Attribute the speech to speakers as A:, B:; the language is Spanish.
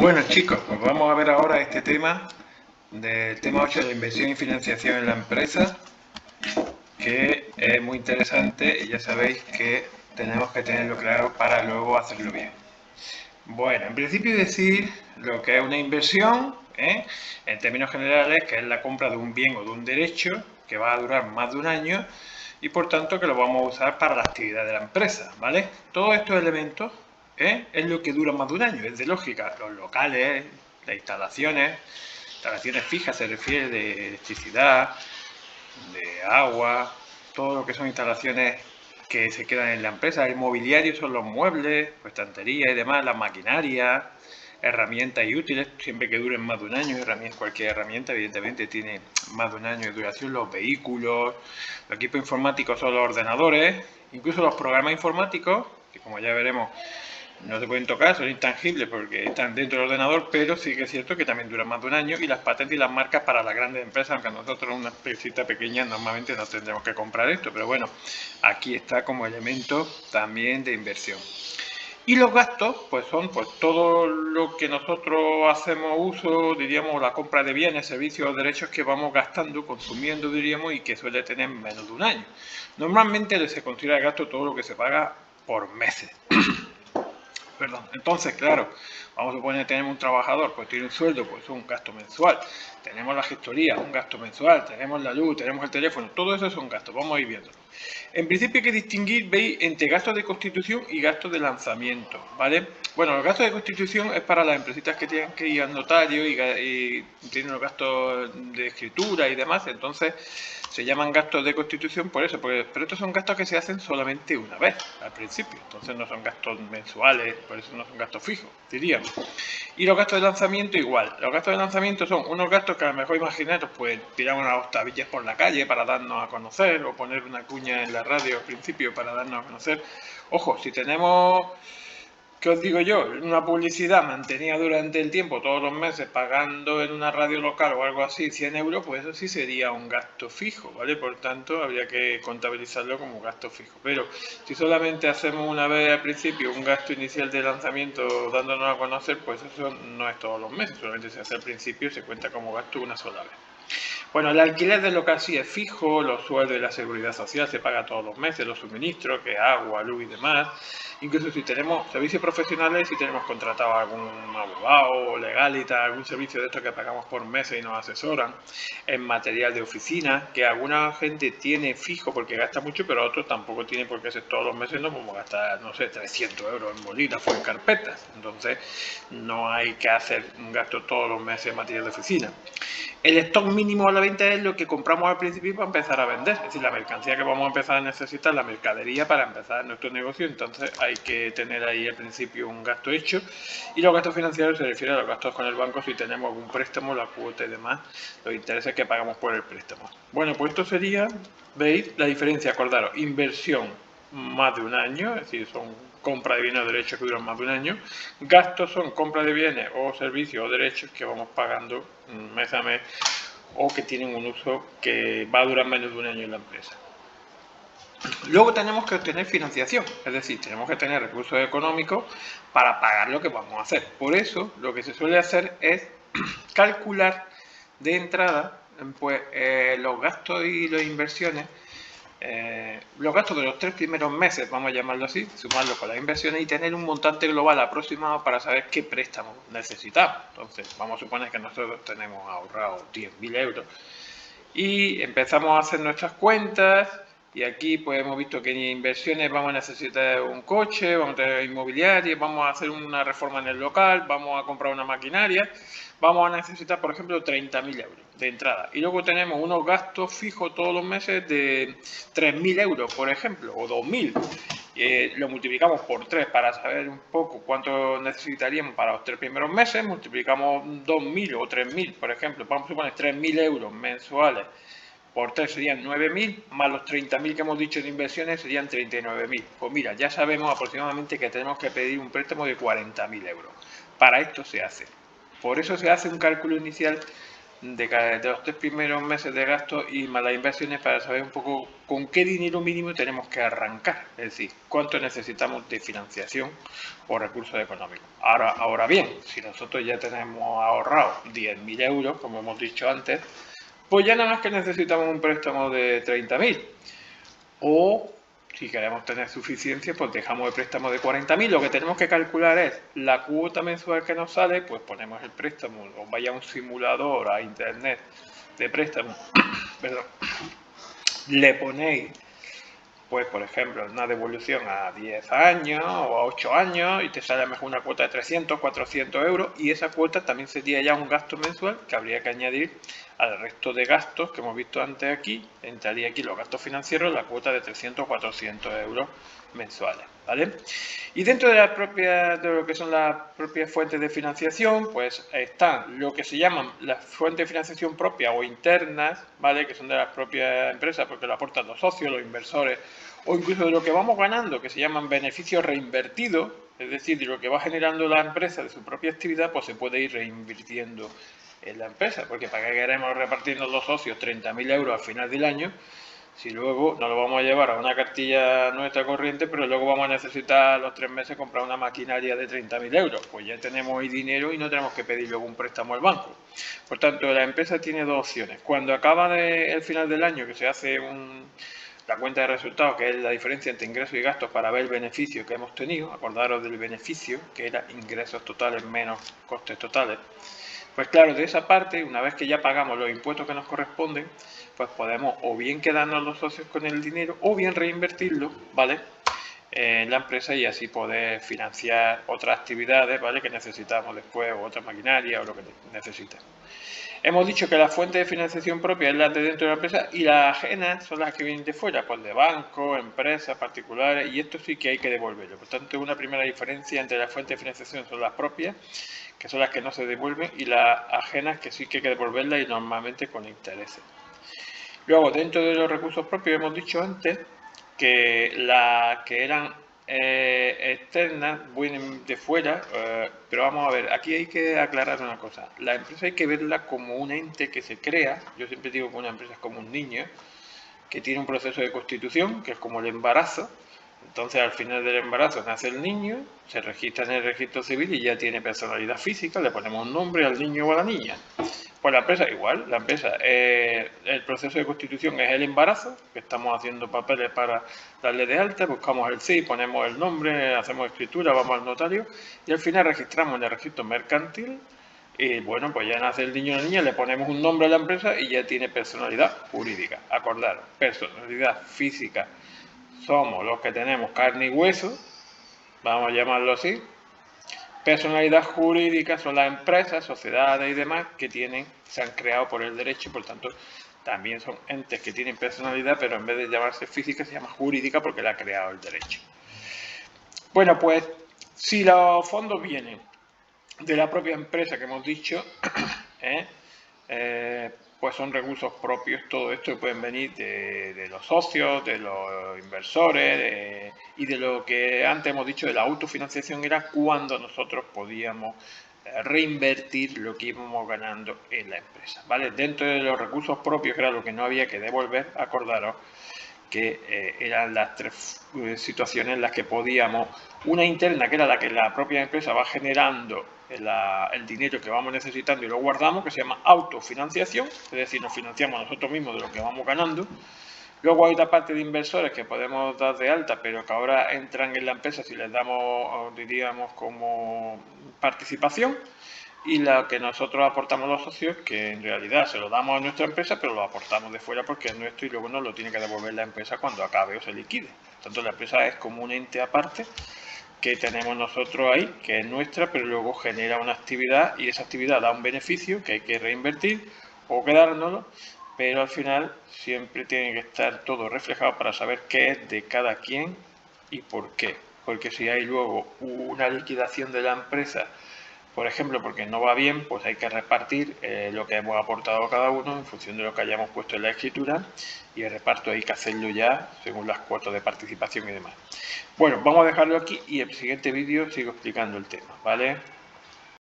A: Bueno chicos, pues vamos a ver ahora este tema del tema 8 de inversión y financiación en la empresa, que es muy interesante y ya sabéis que tenemos que tenerlo claro para luego hacerlo bien. Bueno, en principio decir lo que es una inversión, en términos generales, que es la compra de un bien o de un derecho que va a durar más de un año y por tanto que lo vamos a usar para la actividad de la empresa, ¿vale? Todos estos elementos es lo que dura más de un año, es de lógica. Los locales, las instalaciones fijas se refiere de electricidad, de agua, todo lo que son instalaciones que se quedan en la empresa. El mobiliario son los muebles, pues estantería y demás, las maquinarias, herramientas y útiles, siempre que duren más de un año. Cualquier herramienta evidentemente tiene más de un año de duración. Los vehículos, los equipos informáticos son los ordenadores, incluso los programas informáticos, que como ya veremos no se pueden tocar, son intangibles porque están dentro del ordenador, pero sí que es cierto que también duran más de un año, y las patentes y las marcas para las grandes empresas, aunque nosotros una empresita pequeña normalmente no tendremos que comprar esto, pero bueno, aquí está como elemento también de inversión. Y los gastos, pues son pues todo lo que nosotros hacemos uso, diríamos, la compra de bienes, servicios o derechos que vamos gastando, consumiendo, diríamos, y que suele tener menos de un año. Normalmente se considera gasto todo lo que se paga por meses. Perdón. Entonces, claro, vamos a suponer que tenemos un trabajador, pues tiene un sueldo, pues es un gasto mensual. Tenemos la gestoría, un gasto mensual. Tenemos la luz, tenemos el teléfono. Todo eso son gastos. Vamos a ir viéndolo. En principio hay que distinguir, veis, entre gastos de constitución y gastos de lanzamiento, ¿vale? Bueno, los gastos de constitución es para las empresitas que tienen que ir al notario y tienen los gastos de escritura y demás. Entonces se llaman gastos de constitución por eso, pero estos son gastos que se hacen solamente una vez al principio, entonces no son gastos mensuales, por eso no son gastos fijos, diríamos. Y los gastos de lanzamiento igual. Los gastos de lanzamiento son unos gastos que a lo mejor imaginaros, pues tirar unas octavillas por la calle para darnos a conocer, o poner una cuña en la radio al principio para darnos a conocer. Ojo, si tenemos, ¿qué os digo yo? Una publicidad mantenida durante el tiempo, todos los meses, pagando en una radio local o algo así 100 euros, pues eso sí sería un gasto fijo, ¿vale? Por tanto, habría que contabilizarlo como gasto fijo. Pero si solamente hacemos una vez al principio un gasto inicial de lanzamiento dándonos a conocer, pues eso no es todos los meses, solamente se hace al principio y se cuenta como gasto una sola vez. Bueno, el alquiler del local sí es fijo, los sueldos y la seguridad social se paga todos los meses, los suministros, que agua, luz y demás. Incluso si tenemos servicios profesionales, si tenemos contratado a algún abogado legal y tal, algún servicio de estos que pagamos por meses y nos asesoran. En material de oficina, que alguna gente tiene fijo porque gasta mucho, pero otros tampoco tienen por qué ser todos los meses, no podemos gastar, no sé, 300 euros en bolígrafos o en carpetas. Entonces, no hay que hacer un gasto todos los meses en material de oficina. El stock mínimo a la venta es lo que compramos al principio para empezar a vender, es decir, la mercancía que vamos a empezar a necesitar, la mercadería para empezar nuestro negocio. Entonces hay que tener ahí al principio un gasto hecho, y los gastos financieros se refieren a los gastos con el banco si tenemos algún préstamo, la cuota y demás, los intereses que pagamos por el préstamo. Bueno, pues esto sería, veis, la diferencia, acordaros, inversión más de un año, es decir, son compra de bienes o derechos que duran más de un año. Gastos son compra de bienes o servicios o derechos que vamos pagando mes a mes o que tienen un uso que va a durar menos de un año en la empresa. Luego tenemos que obtener financiación, es decir, tenemos que tener recursos económicos para pagar lo que vamos a hacer. Por eso, lo que se suele hacer es calcular de entrada pues, los gastos y las inversiones, los gastos de los 3 primeros meses, vamos a llamarlo así, sumarlo con las inversiones y tener un montante global aproximado para saber qué préstamos necesitamos. Entonces, vamos a suponer que nosotros tenemos ahorrado 10.000 euros y empezamos a hacer nuestras cuentas. Y aquí pues hemos visto que en inversiones vamos a necesitar un coche, vamos a tener inmobiliaria, vamos a hacer una reforma en el local, vamos a comprar una maquinaria, vamos a necesitar, por ejemplo, 30.000 euros de entrada. Y luego tenemos unos gastos fijos todos los meses de 3.000 euros, por ejemplo, o 2.000. Lo multiplicamos por 3 para saber un poco cuánto necesitaríamos para los 3 primeros meses, multiplicamos 2.000 o 3.000, por ejemplo, vamos a suponer 3.000 euros mensuales por 3 serían 9.000, más los 30.000 que hemos dicho de inversiones serían 39.000. Pues mira, ya sabemos aproximadamente que tenemos que pedir un préstamo de 40.000 euros. Para esto se hace. Por eso se hace un cálculo inicial de los 3 primeros meses de gasto y más las inversiones para saber un poco con qué dinero mínimo tenemos que arrancar, es decir, cuánto necesitamos de financiación o recursos económicos. Ahora bien, si nosotros ya tenemos ahorrado 10.000 euros, como hemos dicho antes, pues ya nada más que necesitamos un préstamo de 30.000. O si queremos tener suficiencia, pues dejamos el préstamo de 40.000. Lo que tenemos que calcular es la cuota mensual que nos sale, pues ponemos el préstamo, o vaya a un simulador a internet de préstamo, perdón, le ponéis, pues por ejemplo, una devolución a 10 años o a 8 años y te sale mejor una cuota de 300, 400 euros y esa cuota también sería ya un gasto mensual que habría que añadir al resto de gastos que hemos visto antes aquí. Entraría aquí los gastos financieros, la cuota de 300, 400 euros mensuales, ¿vale? Y dentro de lo que son las propias fuentes de financiación, pues están lo que se llaman las fuentes de financiación propias o internas, ¿vale? Que son de las propias empresas porque lo aportan los socios, los inversores, o incluso de lo que vamos ganando, que se llaman beneficios reinvertidos, es decir, de lo que va generando la empresa de su propia actividad, pues se puede ir reinvirtiendo en la empresa, porque ¿para qué queremos repartirnos los socios 30.000 euros al final del año? Si luego nos lo vamos a llevar a una cartilla nuestra corriente, pero luego vamos a necesitar a los 3 meses comprar una maquinaria de 30.000 euros. Pues ya tenemos ahí dinero y no tenemos que pedir luego un préstamo al banco. Por tanto, la empresa tiene dos opciones. Cuando acaba el final del año, que se hace la cuenta de resultados, que es la diferencia entre ingresos y gastos para ver el beneficio que hemos tenido, acordaros del beneficio, que era ingresos totales menos costes totales. Pues claro, de esa parte, una vez que ya pagamos los impuestos que nos corresponden, pues podemos o bien quedarnos los socios con el dinero o bien reinvertirlo, ¿vale? En la empresa y así poder financiar otras actividades, ¿vale? Que necesitamos después o otra maquinaria o lo que necesitemos. Hemos dicho que la fuente de financiación propia es la de dentro de la empresa y las ajenas son las que vienen de fuera, pues de bancos, empresas, particulares, y esto sí que hay que devolverlo. Por tanto, una primera diferencia entre las fuentes de financiación son las propias, que son las que no se devuelven, y las ajenas, que sí que hay que devolverlas y normalmente con intereses. Luego, dentro de los recursos propios, hemos dicho antes que las que eran externas vienen de fuera, pero vamos a ver, aquí hay que aclarar una cosa. La empresa hay que verla como un ente que se crea. Yo siempre digo que una empresa es como un niño que tiene un proceso de constitución, que es como el embarazo. Entonces, al final del embarazo nace el niño, se registra en el registro civil y ya tiene personalidad física, le ponemos un nombre al niño o a la niña. Pues la empresa igual, la empresa, el proceso de constitución es el embarazo, que estamos haciendo papeles para darle de alta, buscamos el CIF, ponemos el nombre, hacemos escritura, vamos al notario y al final registramos en el registro mercantil y bueno, pues ya nace el niño o la niña, le ponemos un nombre a la empresa y ya tiene personalidad jurídica. Acordaros, personalidad física somos los que tenemos carne y hueso, vamos a llamarlo así. Personalidad jurídica son las empresas, sociedades y demás que se han creado por el derecho y por tanto también son entes que tienen personalidad, pero en vez de llamarse física se llama jurídica porque la ha creado el derecho. Bueno, pues si los fondos vienen de la propia empresa que hemos dicho, pues son recursos propios, todo esto que pueden venir de los socios, de los inversores y de lo que antes hemos dicho de la autofinanciación, era cuando nosotros podíamos reinvertir lo que íbamos ganando en la empresa, ¿vale? Dentro de los recursos propios, que era lo que no había que devolver, acordaros que eran las tres situaciones en las que podíamos, una interna que era la que la propia empresa va generando el dinero que vamos necesitando y lo guardamos, que se llama autofinanciación, es decir, nos financiamos nosotros mismos de lo que vamos ganando. Luego hay otra parte de inversores que podemos dar de alta, pero que ahora entran en la empresa si les damos, diríamos, como participación. Y la que nosotros aportamos los socios, que en realidad se lo damos a nuestra empresa, pero lo aportamos de fuera porque es nuestro y luego nos lo tiene que devolver la empresa cuando acabe o se liquide. Tanto la empresa es como un ente aparte que tenemos nosotros ahí, que es nuestra, pero luego genera una actividad y esa actividad da un beneficio que hay que reinvertir o quedárnoslo, pero al final siempre tiene que estar todo reflejado para saber qué es de cada quien y por qué. Porque si hay luego una liquidación de la empresa, por ejemplo, porque no va bien, pues hay que repartir lo que hemos aportado cada uno en función de lo que hayamos puesto en la escritura y el reparto hay que hacerlo ya según las cuotas de participación y demás. Bueno, vamos a dejarlo aquí y en el siguiente vídeo sigo explicando el tema, ¿vale?